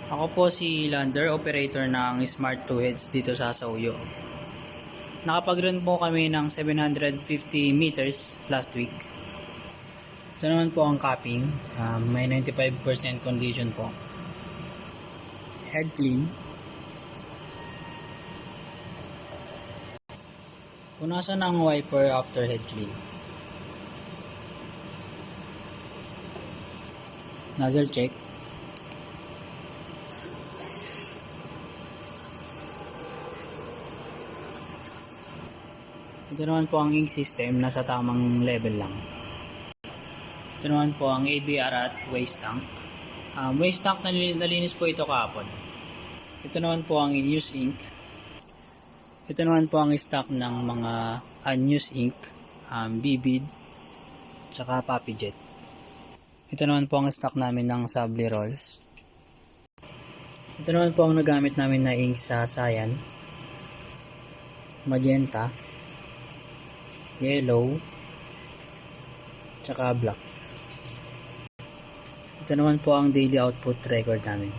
Ako po si Lander, operator ng Smart 2 Heads dito sa Sauyo. Nakapag-run po kami ng 750 meters last week. Ito naman po ang capping. May 95% condition po. Head clean. Punasan ang wiper after head clean. Nozzle check. Ito naman po ang ink system, nasa tamang level lang. Ito naman po ang ABR at waste tank. Waste tank nalinis po ito kahapon. Ito naman po ang in-use ink. Ito naman po ang stock ng mga unused ink, Bibid, tsaka Poppy Jet. Ito naman po ang stock namin ng Sablé rolls. Ito naman po ang nagamit namin na ink sa Cyan, Magenta, Yellow, tsaka Black. Ito naman po ang daily output record namin.